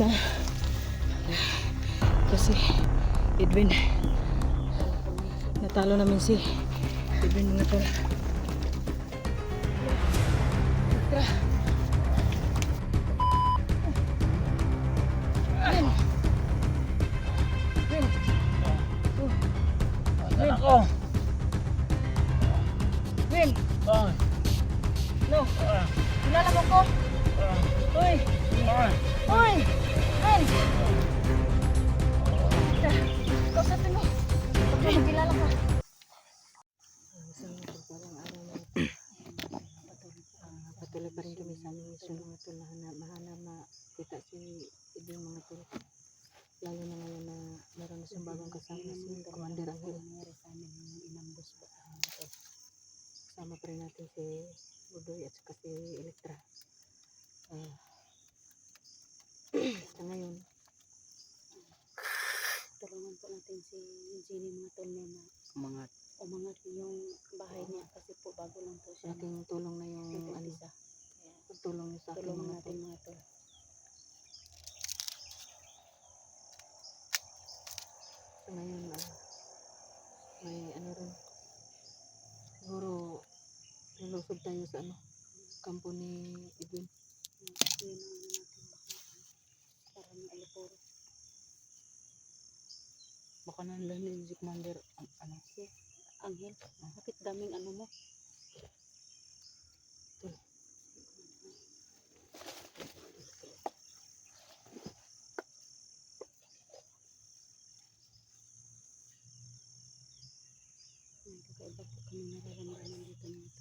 na kasi Edwin, natalo namin si Edwin mga tol. Tara. Win. Ako. Win. No. Kilala mo ko? Uy. Uy. Win. Kausapin mo. Baka magkilala ka. Isang pagpalang araw na ito. Patuloy pa rin kami sa aming misyon mga tol na mahanap makita si Edwin mga tol. Lalo na ngayon na meron na siyang bagong kasama si Commander Angel. Nangyari sa amin yung inambos ba ito. Kasama pa rin natin si Budoy at saka si Elektra. Sa ngayon, tulungan po natin si Jenny mga tol na umangat yung bahay niya kasi po bago lang po siya. Ating tulong na yung Alisa. Tulong niyo sa akin mga natin mga tol. So ngayon, may ano rin, siguro nilusob tayo sa kampo ni Edwin. Yun ang natin para maalipuro. Baka nanlanin si Commander si Angel. Bakit daming mo? Ito. May kakaiba po kami nararamdaman dito na ito.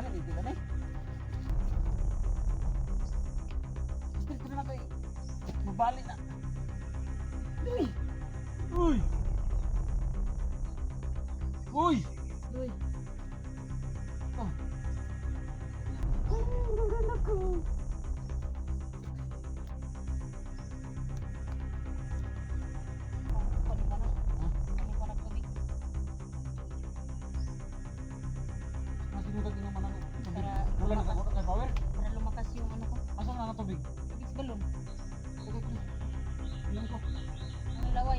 bali dito na eh. Dito na kay. Mabali na. Uy! Uy! Uy! Uy. Oh. Ay, ang ganda ko. Masinugag din naman ang tubig. Para- Wala na kay power. Para lumakas yung ano ko. Asa na ang tubig? Tubig sa balon. Okay, please. Ilan ko? Ano laway?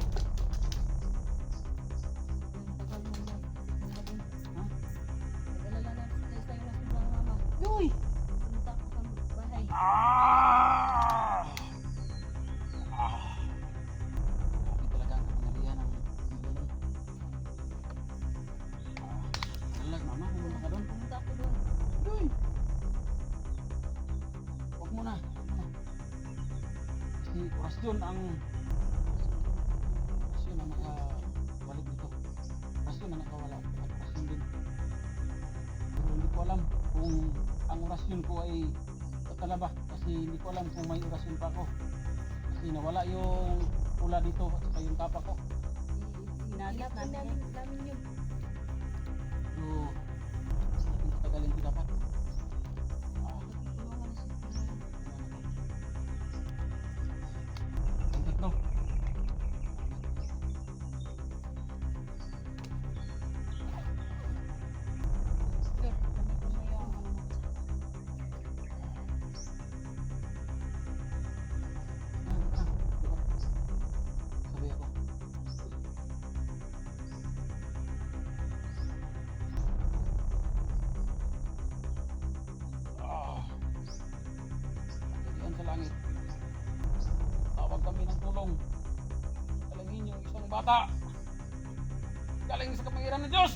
Ha? Nag-alala na tayo sa'yo na sobrang mama. Uy! Pumunta ako sa bahay. Ah! Grabe talaga ang kapangyarihan ng balon. Nalag mama, pumunta ka doon. Pumunta ako doon. Uy! Huwag mo na. Huwag mo na. Si Orasyon ang nakabalik dito. Orasyon ang nakawala. At Orasyon din. Pero hindi ko alam kung ang orasyon ko ay tatala ba. Kasi hindi ko alam kung may orasyon pa ako. Kasi nawala yung pula dito at saka yung tapa ko. Hinagap namin yun. So, hindi tagalin ko dapat. Tulungan na siya. Ang tatlo. Sir, kami ko na yung ano mo. Sabi ako. Diyan sa langit. Tawag kami ng tulong. Talangin yung isang bata. Galing sa kapangyarihan ng Diyos.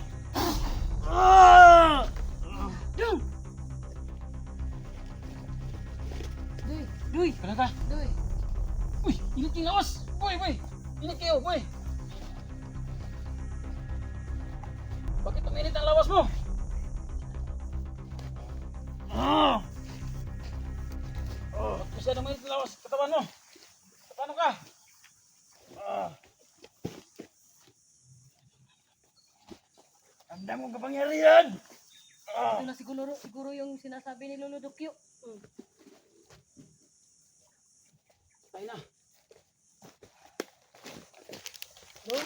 Duy! Duy! Kanata. Duy! Uy, init yung lawas. Boy, boy. Init kayo, boy. Bakit uminit ang lawas mo? Bakit masyadong mainit ang lawas sa katawan mo? Paano ka? Ramdam mo kapangyarihan. Ito na siguro yung sinasabi ni Lolo Dukyo. Tayo na. No?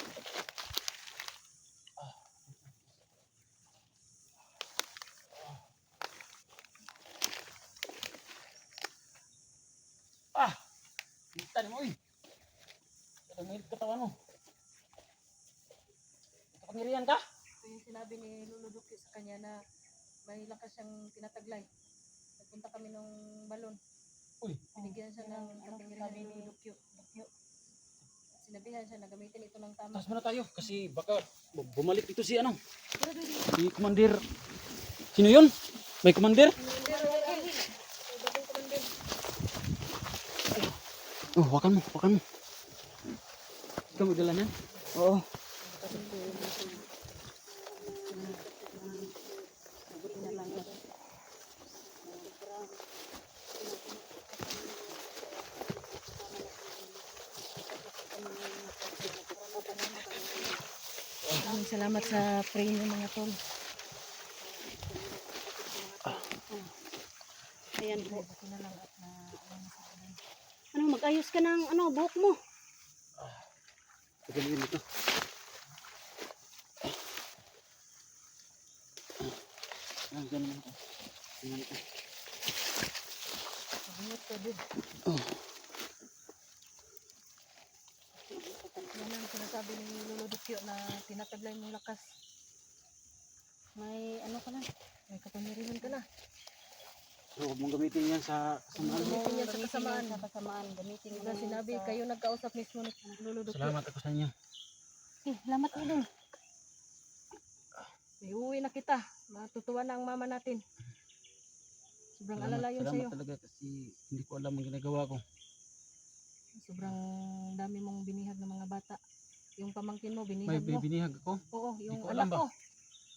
Kita mo, uy. Masyadong mainit katawan mo. Kapangyarihan ka? Ito yung sinabi ni Lolo Dukyo sa kanya na may lakas siyang tinataglay. Nagpunta kami ng balon. Uy. Binigyan siya ng kapangyarihan ni Lolo Dukyo. Sinabihan siya na gamitin ito ng tama. Taas muna tayo kasi baka bumalik ito si ano. Pero Duy, Si Commander. Sino yun? May Commander? Oh, wakan mo, wakan mo. Ikaw magdala na? Oo. Maraming salamat sa pray niyo mga tol. Ayan po. Ano, mag-ayos ka ng ano, buhok mo. Pagaliin ito. Ganun ito. Ganun ito. Ingat ka din. Oh. Yan ang sinasabi ni Lolo Dukyo na tinataglay mong lakas. May ano ka na, may kapangyarihan ka na. So, huwag mong gamitin yan sa kasamaan mo. Gamitin yan sa kasamaan. Gamitin mo. Sinabi, kayo nagkausap mismo ni Lolo Dukyo. Salamat ako sa inyo. Salamat idol. Iuwi na kita. Matutuwa na ang mama natin. Sobrang alala yun sa'yo. Salamat talaga kasi hindi ko alam ang ginagawa ko. Sobrang dami mong binihag ng mga bata. Yung pamangkin mo, May binihag mo. binihag ako. Oo, yung ko anak alam ba? ko.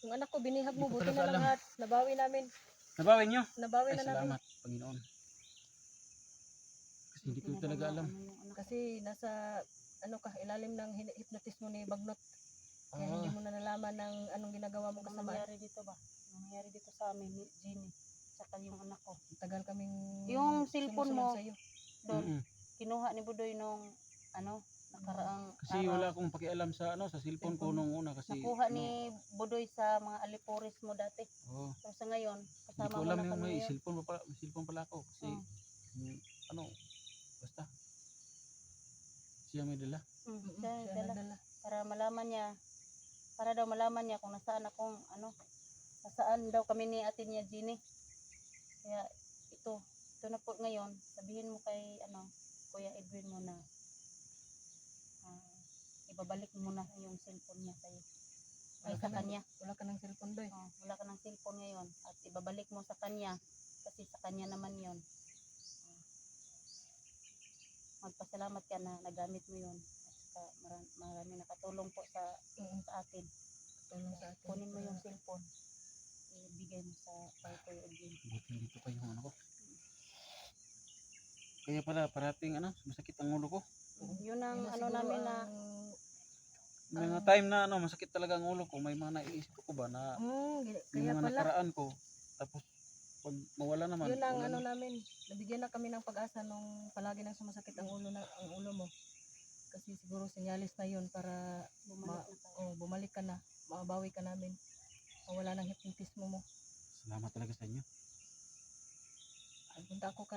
Yung anak ko, binihag mo. Hindi ko Buti talaga na lang alam. lahat. Nabawi namin. Nabawi nyo? Nabawi Ay, na namin. salamat, Panginoon. Kasi hindi ko talaga alam. Kasi nasa ilalim ng hypnotismo ni Bagnot. Kaya hindi Ah, mo na nalaman ng anong ginagawa mo Ang kasama. nangyari dito ba? Ang nangyari dito sa amin ni Jenny. Saka yung anak ko. Tagal kaming Yung cellphone sumusunod mo, sa'yo. Doon, mm-mm. kinuha ni Budoy nung nakaraang Kasi araw. wala akong pakialam sa sa cellphone ko nung una kasi Nakuha ni Budoy sa mga alipuris mo dati. oh, Pero sa ngayon, hindi kasama ko mo alam na yung kami may ngayon. cellphone pala ako kasi Mm. yung, basta siya may dala. Siya Siya dala. nadala. Para daw malaman niya kung nasaan daw kami ni ate niya Jenny. Kaya ito na po ngayon, sabihin mo kay Kuya Edwin mo na ibabalik mo na yung cellphone niya sa'yo. Ay, sa kanya. Wala ka ng cellphone doy. Wala ka ng cellphone ngayon at ibabalik mo sa kanya kasi sa kanya naman yon. Magpasalamat ka na nagamit mo yon at saka marami nakatulong po sa atin. Tulong sa atin. Kunin mo yung cellphone, ibigay mo sa kay Kuya Edwin. Buti dito pa yung ko. Kaya pala parating masakit ang ulo ko. Yun ang Yun na namin siguro na May mga time na masakit talaga ang ulo ko. May mga naiisip ko ba na yung kaya mga pala. nakaraan ko. Tapos pag mawala naman. Yun ang wala na. namin. Nabigyan na kami ng pag-asa nung palagi nang sumasakit ang ulo mo. Kasi siguro senyalis na yun para bumalik ka na. Mabawi ka namin. Mawala ng hypnotismo mo. Salamat talaga sa inyo. Punta ako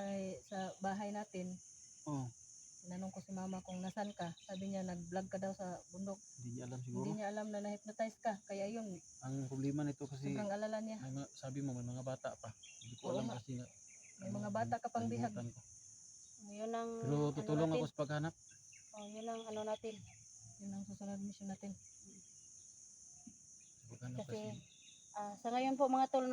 sa bahay natin. Oh, Tinanong ko si mama kung nasan ka. Sabi niya nag-vlog ka daw sa bundok. hindi niya alam siguro. Hindi niya alam na na-hypnotize ka. Kaya yun, Ang problema nito kasi sobrang alala niya. sabi mo may mga bata pa. Hindi ko Oo alam nga. kasi nga. May mga bata ka pang bihag. kalimutan ko. yun ang Pero tutulong ako sa paghanap. yun ang natin. Yun ang susunod mission natin. Sa paghanap Kasi kasi sa ngayon po mga tol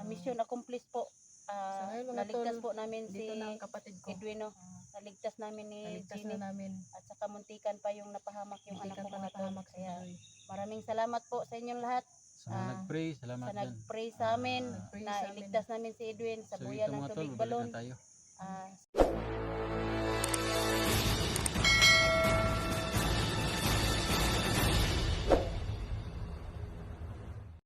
mission accomplished po. Sa ngayon, mga Naligtas tol, po namin si Dito na ang kapatid ko. Edwin naligtas namin ni Naligtas Jenny na namin. at saka muntikan pa yung napahamak yung Hindi anak ka ko pa mga tol. napahamak sa Kaya Budoy. maraming salamat po sa inyong lahat sa mga nag-pray, salamat sa dyan. nag-pray sa amin Nag-pray na sa amin. iligtas namin si Edwin sa So buyan ito ng mga tol, tubig babalik balon. na tayo. Ah,